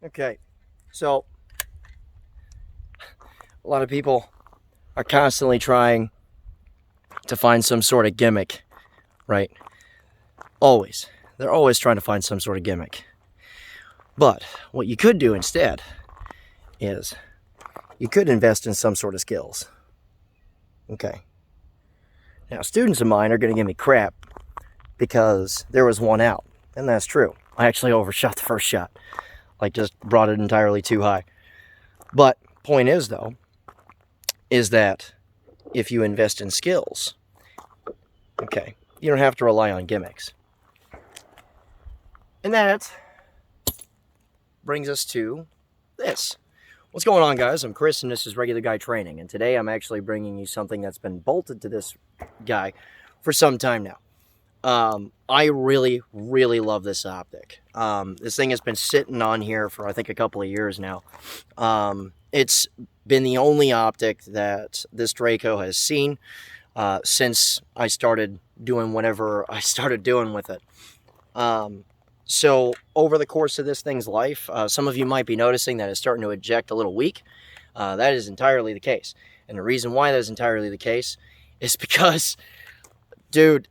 Okay, so a lot of people are constantly trying to find some sort of gimmick, right? Always. They're always trying to find some sort of gimmick. But what you could do instead is you could invest in some sort of skills. Okay. Now, students of mine are going to give me crap because there was one out, and that's true. I actually overshot the first shot, like just brought it entirely too high. But point is, though, is that if you invest in skills, okay, you don't have to rely on gimmicks. And that brings us to this. What's going on, guys? I'm Chris, and this is Regular Guy Training. And today I'm actually bringing you something that's been bolted to this guy for some time now. I really love this optic. This thing has been sitting on here for, I think, a couple of years now. It's been the only optic that this Draco has seen since I started doing whatever I started doing with it. So over the course of this thing's life, some of you might be noticing that it's starting to eject a little weak. That is entirely the case. And the reason why that is entirely the case is because, dude,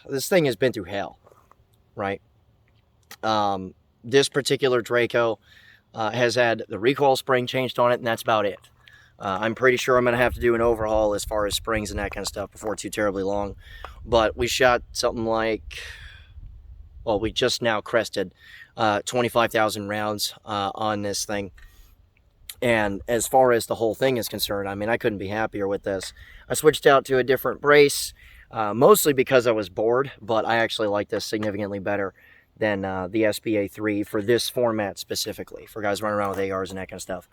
this thing has been through hell, right? This particular Draco has had the recoil spring changed on it, and that's about it. I'm pretty sure I'm going to have to do an overhaul as far as springs and that kind of stuff before too terribly long. But we shot something like, well, we just now crested 25,000 rounds on this thing. And as far as the whole thing is concerned, I mean, I couldn't be happier with this. I switched out to a different brace, mostly because I was bored, but I actually like this significantly better than the SPA3 for this format specifically, for guys running around with ARs and that kind of stuff.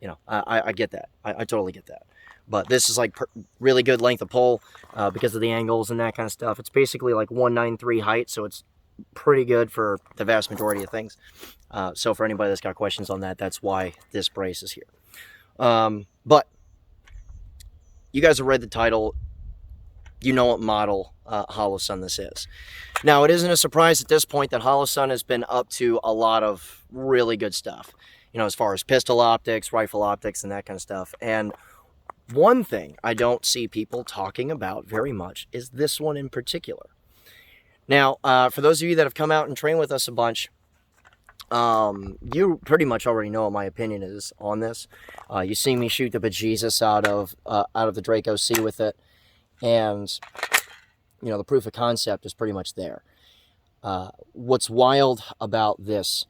You know, I get that. I totally get that. But this is like really good length of pull because of the angles and that kind of stuff. It's basically like 193 height, so it's pretty good for the vast majority of things. So for anybody that's got questions on that, that's why this brace is here. But you guys have read the title. You know what model Holosun this is. Now, it isn't a surprise at this point that Holosun has been up to a lot of really good stuff, you know, as far as pistol optics, rifle optics, and that kind of stuff. And one thing I don't see people talking about very much is this one in particular. Now, for those of you that have come out and trained with us a bunch, you pretty much already know what my opinion is on this. You see me shoot the bejesus out of the Draco C with it, and you know the proof of concept is pretty much there. What's wild about this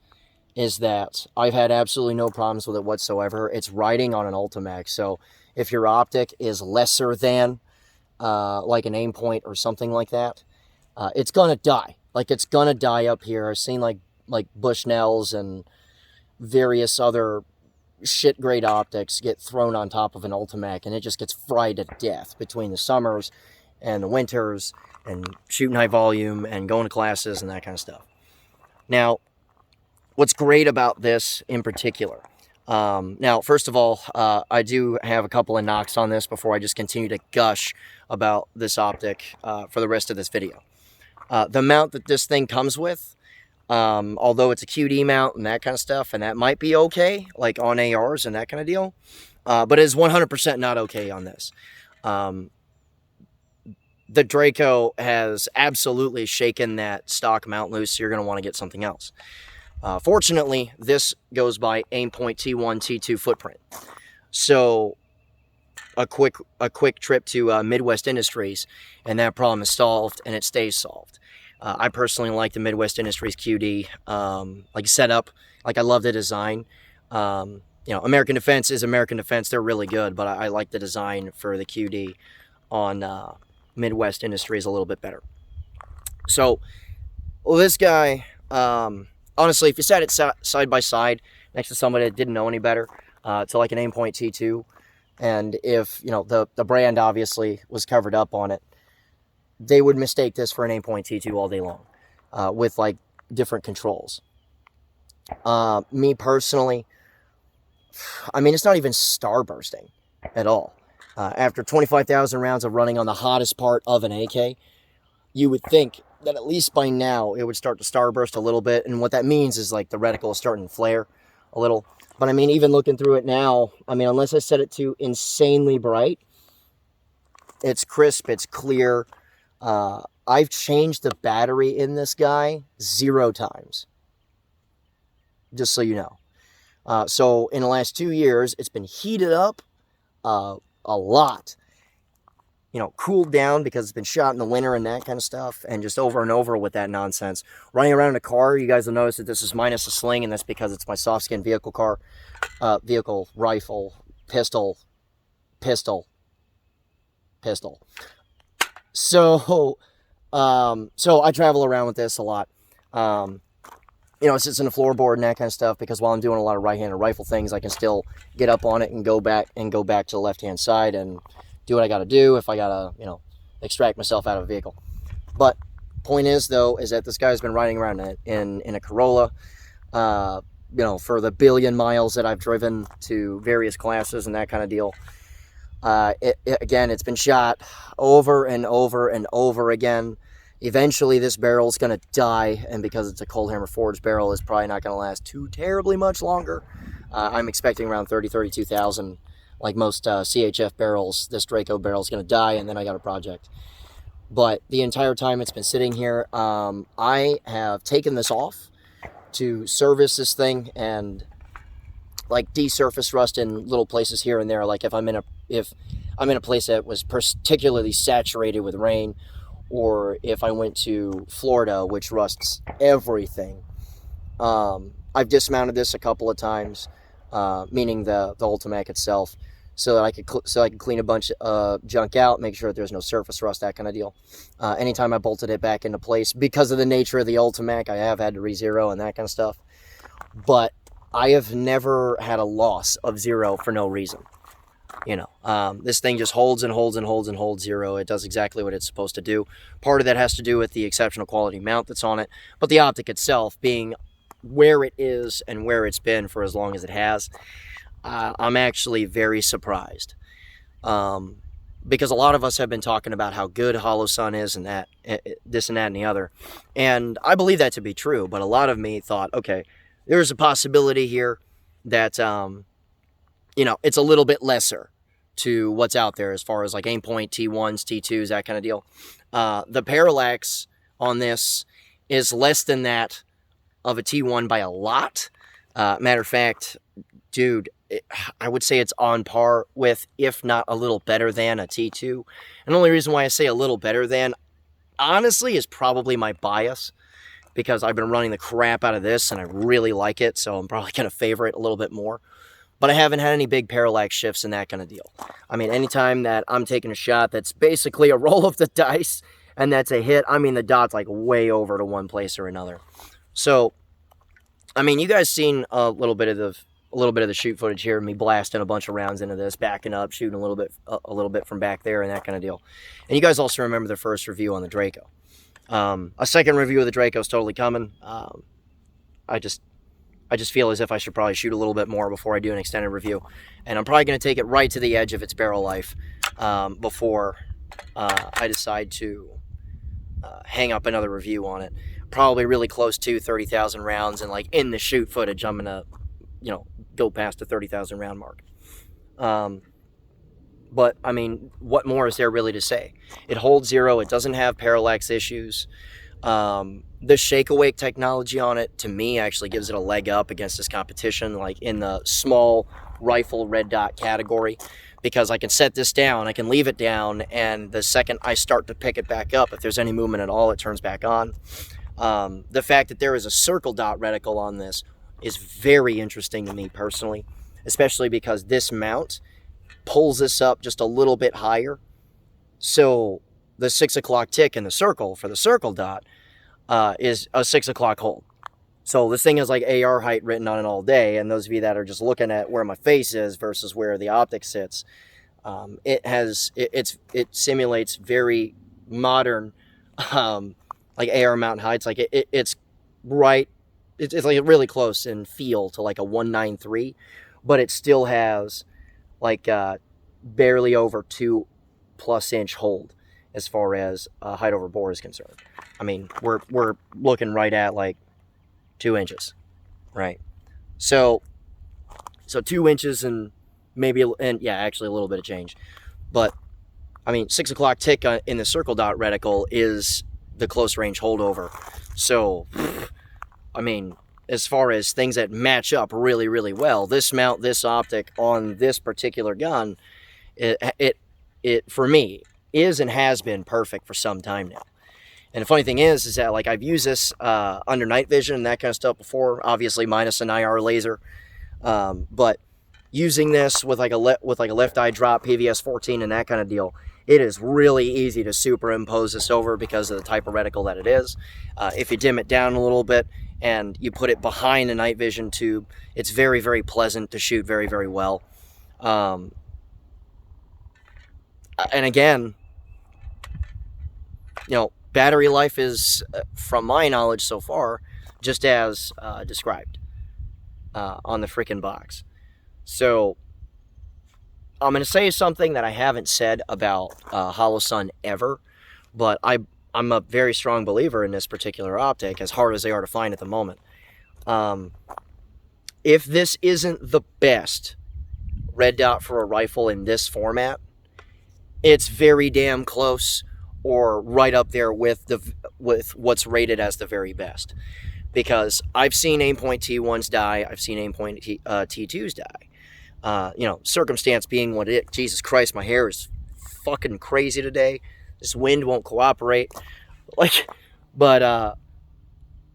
is that I've had absolutely no problems with it whatsoever. It's riding on an Ultimax, so if your optic is lesser than like an aim point or something like that, it's gonna die. Like, it's gonna die up here. I've seen like Bushnells and various other shit grade optics get thrown on top of an Ultimac, and it just gets fried to death between the summers and the winters and shooting high volume and going to classes and that kind of stuff. Now, what's great about this in particular, now, first of all, I do have a couple of knocks on this before I just continue to gush about this optic for the rest of this video. The mount that this thing comes with, although it's a QD mount and that kind of stuff, and that might be okay, like on ARs and that kind of deal, but it is 100% not okay on this. The Draco has absolutely shaken that stock mount loose, so you're going to want to get something else. Fortunately, this goes by aimpoint T1, T2 footprint. So a quick trip to Midwest Industries, and that problem is solved, and it stays solved. I personally like the Midwest Industries QD, like setup. Like, I love the design. You know, American Defense is American Defense. They're really good, but I like the design for the QD on Midwest Industries a little bit better. So, well, this guy, honestly, if you sat it side by side next to somebody that didn't know any better, to like an aimpoint T2, and if, you know, the brand obviously was covered up on it, they would mistake this for an aimpoint T2 all day long, with like different controls. Me personally, I mean, it's not even starbursting at all. After 25,000 rounds of running on the hottest part of an AK, you would think that at least by now it would start to starburst a little bit, and what that means is like the reticle is starting to flare. a little. But I mean, even looking through it now, I mean, unless I set it to insanely bright, it's crisp, it's clear. I've changed the battery in this guy 0 times, just so you know. So in the last 2 years, it's been heated up a lot. You know, cooled down because it's been shot in the winter and that kind of stuff, and just over and over with that nonsense. Running around in a car, you guys will notice that this is minus a sling, and that's because it's my soft skin vehicle car, vehicle, rifle, pistol. So, so I travel around with this a lot. You know, it sits in the floorboard and that kind of stuff, because while I'm doing a lot of right-handed rifle things, I can still get up on it and go back to the left-hand side and do what I got to do if I got to, you know, extract myself out of a vehicle. But point is, though, is that this guy's been riding around in a Corolla, you know, for the billion miles that I've driven to various classes and that kind of deal. Again, it's been shot over and over and over again. Eventually, this barrel's going to die, and because it's a cold hammer forged barrel, it's probably not going to last too terribly much longer. I'm expecting around 32,000. Like most CHF barrels, this Draco barrel is going to die, and then I got a project. But the entire time it's been sitting here, I have taken this off to service this thing and like desurface rust in little places here and there. Like if I'm in a place that was particularly saturated with rain, or if I went to Florida, which rusts everything. I've dismounted this a couple of times, meaning the Ultimac itself, so that I could clean a bunch of junk out, make sure that there's no surface rust, that kind of deal. Anytime I bolted it back into place, because of the nature of the Ultimac, I have had to re-zero and that kind of stuff. But I have never had a loss of zero for no reason. You know, this thing just holds and holds and holds and holds zero. It does exactly what it's supposed to do. Part of that has to do with the exceptional quality mount that's on it, but the optic itself being where it is and where it's been for as long as it has, I'm actually very surprised. Because a lot of us have been talking about how good Holosun is and that, this and that and the other. And I believe that to be true, but a lot of me thought, okay, there's a possibility here that, you know, it's a little bit lesser to what's out there as far as like aim point, T1s, T2s, that kind of deal. The parallax on this is less than that of a T1 by a lot. Matter of fact, dude, I would say it's on par with, if not a little better than, a T2. And the only reason why I say a little better than, honestly, is probably my bias, because I've been running the crap out of this and I really like it, so I'm probably going to favor it a little bit more. But I haven't had any big parallax shifts and that kind of deal. I mean, anytime that I'm taking a shot that's basically a roll of the dice and that's a hit, I mean, the dot's like way over to one place or another. So, I mean, you guys seen a little bit of the shoot footage here, me blasting a bunch of rounds into this, backing up, shooting a little bit from back there and that kind of deal. And you guys also remember the first review on the Draco. A second review of the Draco is totally coming. I just feel as if I should probably shoot a little bit more before I do an extended review. And I'm probably going to take it right to the edge of its barrel life before I decide to hang up another review on it. Probably really close to 30,000 rounds, and like in the shoot footage, I'm going to, you know, go past the 30,000 round mark. But, I mean, what more is there really to say? It holds zero. It doesn't have parallax issues. The shake-awake technology on it, to me, actually gives it a leg up against this competition, like in the small rifle red dot category, because I can set this down, I can leave it down, and the second I start to pick it back up, if there's any movement at all, it turns back on. The fact that there is a circle dot reticle on this is very interesting to me personally, especially because this mount pulls this up just a little bit higher. So the 6 o'clock tick in the circle for the circle dot is a 6 o'clock hold. So this thing has like AR height written on it all day, and those of you that are just looking at where my face is versus where the optic sits, it simulates very modern like AR mountain heights. Like it's right, it's like really close in feel to like a 193, but it still has like barely over 2+ inch hold as far as height over bore is concerned. I mean, we're looking right at like 2 inches, right? So So 2 inches and maybe, and yeah, actually a little bit of change. But I mean, 6 o'clock tick in the circle dot reticle is the close range holdover. So, I mean, as far as things that match up really, really well, this mount, this optic on this particular gun, it for me is and has been perfect for some time now. And the funny thing is that like I've used this under night vision and that kind of stuff before, obviously minus an IR laser, but using this with like a left eye drop, PVS 14 and that kind of deal, it is really easy to superimpose this over because of the type of reticle that it is. If you dim it down a little bit and you put it behind a night vision tube, it's very, very pleasant to shoot very, very well. And again, you know, battery life is, from my knowledge so far, just as described on the freaking box. So I'm going to say something that I haven't said about Holosun ever, but I'm a very strong believer in this particular optic, as hard as they are to find at the moment. If this isn't the best red dot for a rifle in this format, it's very damn close or right up there with what's rated as the very best. Because I've seen aimpoint T1s die, I've seen aimpoint T2s die. You know, circumstance being what it is. Jesus Christ, my hair is fucking crazy today. This wind won't cooperate. Like, but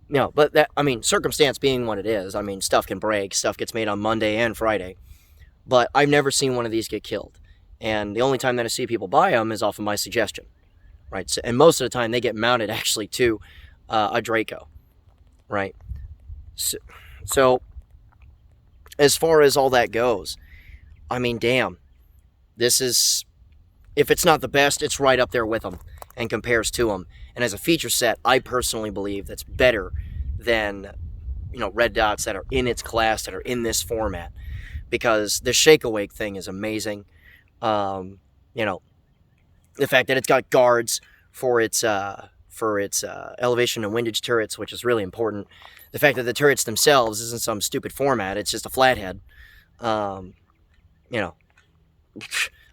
you know, but that, I mean, circumstance being what it is. I mean, stuff can break, stuff gets made on Monday and Friday. But I've never seen one of these get killed. And the only time that I see people buy them is off of my suggestion, right? So, and most of the time they get mounted actually to a Draco, right? So as far as all that goes, I mean, damn, this is, if it's not the best, it's right up there with them and compares to them. And as a feature set, I personally believe that's better than, you know, red dots that are in its class, that are in this format, because the shake awake thing is amazing. You know, the fact that it's got guards for its elevation and windage turrets, which is really important. The fact that the turrets themselves isn't some stupid format, it's just a flathead. You know,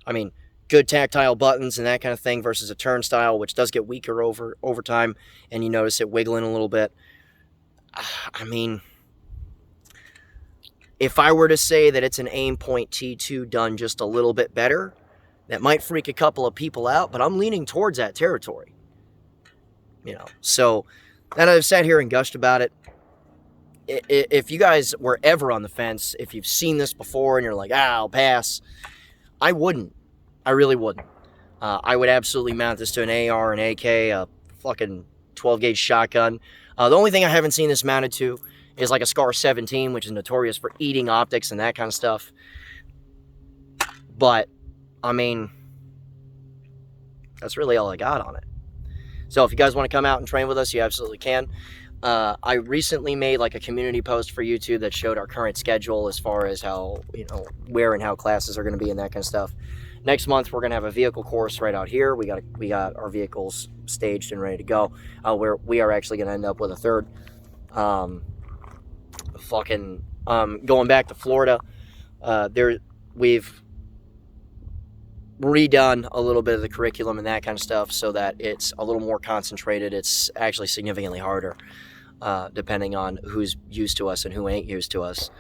I mean, good tactile buttons and that kind of thing versus a turnstile, which does get weaker over time, and you notice it wiggling a little bit. I mean, if I were to say that it's an aimpoint T2 done just a little bit better, that might freak a couple of people out, but I'm leaning towards that territory. You know, so now that I've sat here and gushed about it, if you guys were ever on the fence, if you've seen this before and you're like, I'll pass, I wouldn't. I really wouldn't. I would absolutely mount this to an AR, an AK, a fucking 12-gauge shotgun. The only thing I haven't seen this mounted to is like a SCAR 17, which is notorious for eating optics and that kind of stuff. But, I mean, that's really all I got on it. So if you guys want to come out and train with us, you absolutely can. I recently made like a community post for YouTube that showed our current schedule as far as how, you know, where and how classes are going to be and that kind of stuff. Next month, we're going to have a vehicle course right out here. We got our vehicles staged and ready to go. Where we are actually going to end up with a third. Going back to Florida, we've redone a little bit of the curriculum and that kind of stuff so that it's a little more concentrated. It's actually significantly harder, depending on who's used to us and who ain't used to us.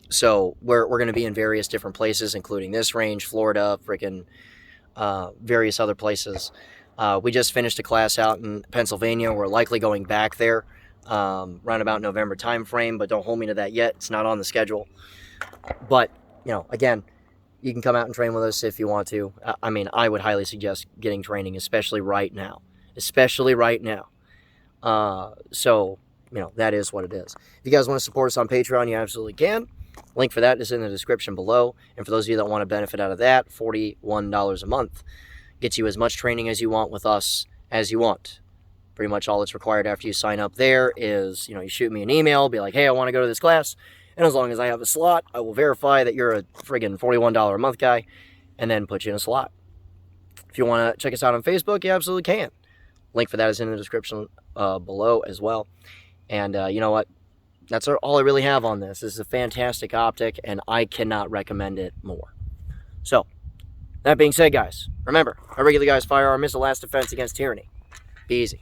So we're going to be in various different places, including this range, Florida, freaking various other places. We just finished a class out in Pennsylvania. We're likely going back there around about November time frame, but don't hold me to that yet. It's not on the schedule. But, you know, again, you can come out and train with us if you want to. I mean, I would highly suggest getting training, especially right now. Especially right now. So, you know, that is what it is. If you guys want to support us on Patreon, you absolutely can. Link for that is in the description below. And for those of you that want to benefit out of that, $41 a month gets you as much training as you want with us as you want. Pretty much all that's required after you sign up there is, you know, you shoot me an email, be like, hey, I want to go to this class. And as long as I have a slot, I will verify that you're a friggin' $41 a month guy and then put you in a slot. If you want to check us out on Facebook, you absolutely can. Link for that is in the description below as well. And you know what? That's all I really have on this. This is a fantastic optic, and I cannot recommend it more. So, that being said, guys, remember, a regular guy's firearm is the last defense against tyranny. Be easy.